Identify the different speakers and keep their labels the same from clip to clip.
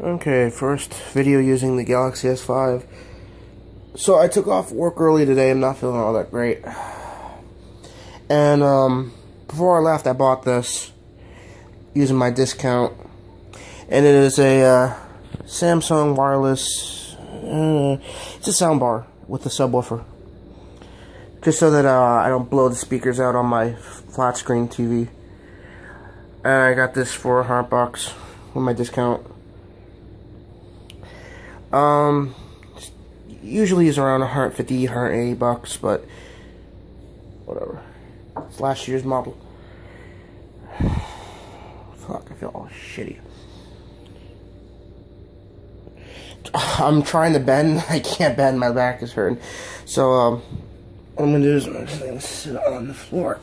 Speaker 1: Okay, first video using the Galaxy S5. So I took off work early today. I'm not feeling all that great. And before I left, I bought this using my discount. And it is a Samsung wireless, it's a soundbar with a subwoofer. Just so that I don't blow the speakers out on my flat screen TV. And I got this for $100 with my discount. Usually is around 150, 180 bucks, but whatever. It's last year's model. Fuck, I feel all shitty. I'm trying to bend. I can't bend. My back is hurting. So, what I'm gonna do is I'm just gonna sit on the floor.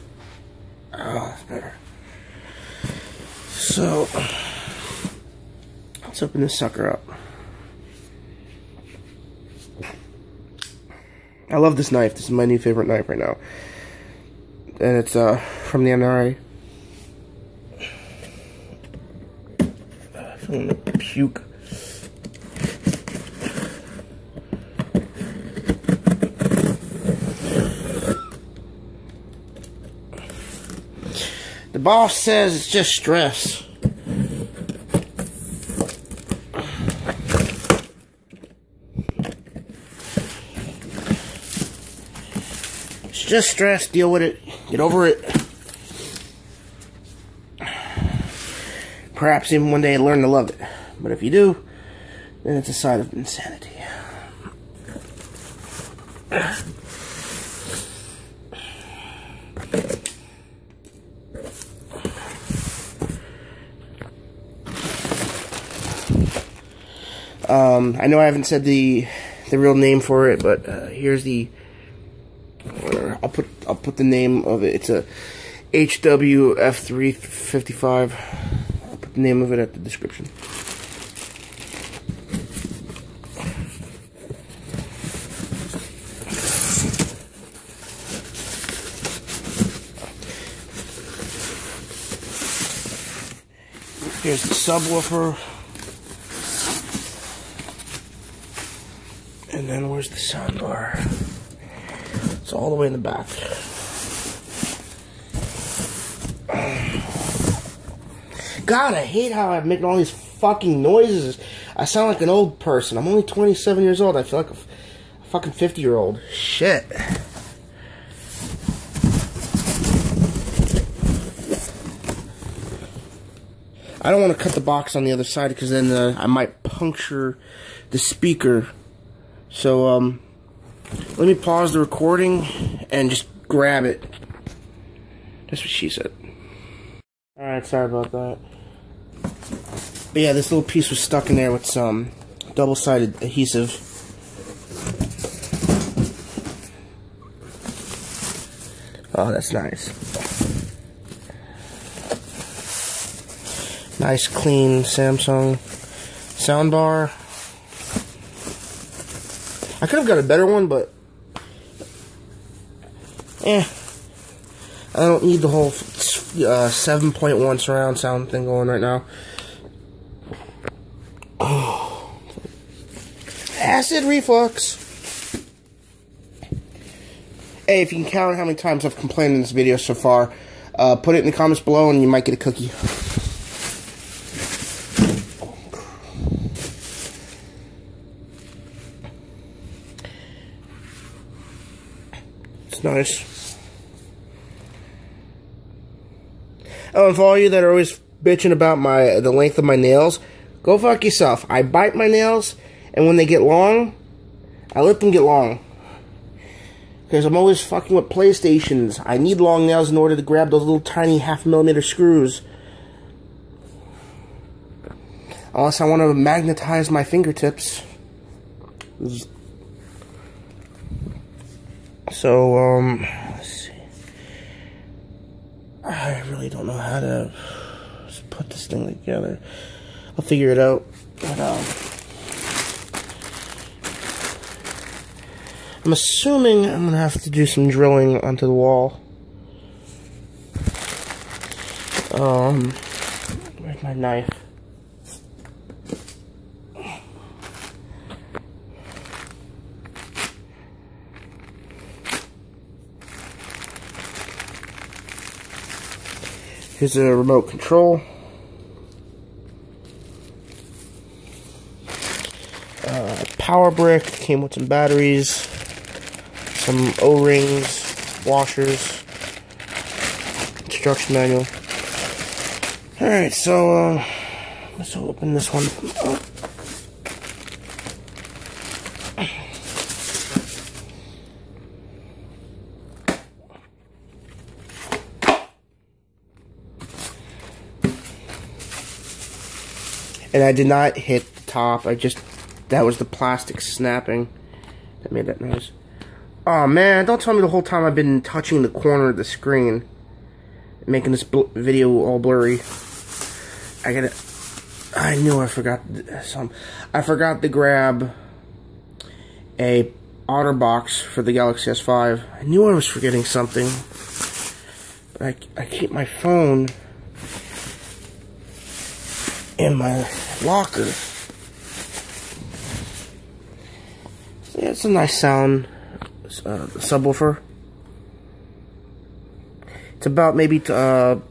Speaker 1: Oh, that's better. So, let's open this sucker up. I love this knife. This is my new favorite knife right now. And it's from the NRA. I'm feeling like puke. The boss says it's just stress. It's just stress. Deal with it. Get over it. Perhaps even one day learn to love it. But if you do, then it's a sign of insanity. I know I haven't said the real name for it, but here's the. I'll put the name of it. It's a HWF355. I'll put the name of it at the description. Here's the subwoofer. And then where's the soundbar? It's all the way in the back. God, I hate how I'm making all these fucking noises. I sound like an old person. I'm only 27 years old. I feel like a fucking 50-year-old. Shit. I don't want to cut the box on the other side because then I might puncture the speaker. So, let me pause the recording and just grab it. That's what she said. Alright, sorry about that. But yeah, this little piece was stuck in there with some double-sided adhesive. Oh, that's nice. Nice, clean Samsung soundbar. I could have got a better one, but I don't need the whole 7.1 surround sound thing going right now. Oh, acid reflux. Hey, if you can count how many times I've complained in this video so far, put it in the comments below and you might get a cookie. Nice. Oh, and for all you that are always bitching about the length of my nails, go fuck yourself. I bite my nails, and when they get long, I let them get long. Because I'm always fucking with PlayStations. I need long nails in order to grab those little tiny 1/2mm screws. Unless I want to magnetize my fingertips. So, let's see. I really don't know how to put this thing together. I'll figure it out. But, I'm assuming I'm going to have to do some drilling onto the wall. Where's my knife? Here's a remote control. Power brick, came with some batteries, some O-rings, washers, instruction manual. Alright, so let's open this one up. And I did not hit the top, that was the plastic snapping that made that noise. Oh man, don't tell me the whole time I've been touching the corner of the screen, making this video all blurry. I knew I forgot some. I forgot to grab a OtterBox for the Galaxy S5. I knew I was forgetting something, but I keep my phone in my locker. So yeah, it's a nice sound subwoofer. It's about maybe 8 or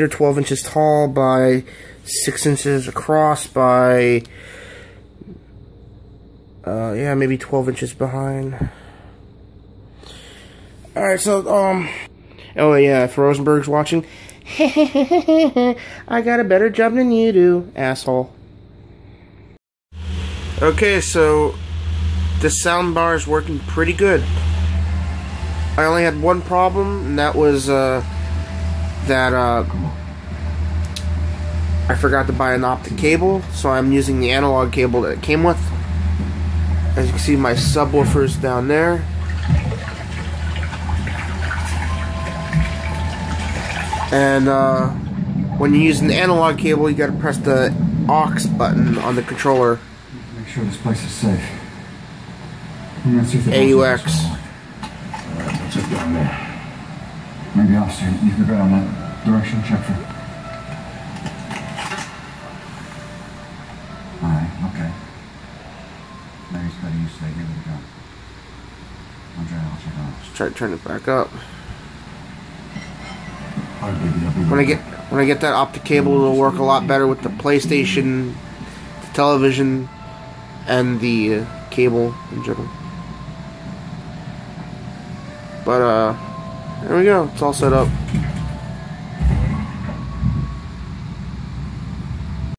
Speaker 1: 12 inches tall by 6 inches across by yeah, maybe 12 inches behind. Alright, so oh yeah, if Rosenberg's watching, I got a better job than you do, asshole. Okay, so this sound bar is working pretty good. I only had one problem, and that was I forgot to buy an optic cable, so I'm using the analog cable that it came with. As you can see, my subwoofer's down there. And when you use an analog cable, you gotta press the aux button on the controller.
Speaker 2: Make sure this place is safe.
Speaker 1: AUX.
Speaker 2: What's it down there? Maybe officer, you could go on that direction, check for. Alright, okay. Mary's better you stay here with the gun. I'll check on it.
Speaker 1: Let's try to turn it back up.
Speaker 2: When
Speaker 1: I get that optic cable, it'll work a lot better with the PlayStation, the television, and the cable in general. But there we go. It's all set up.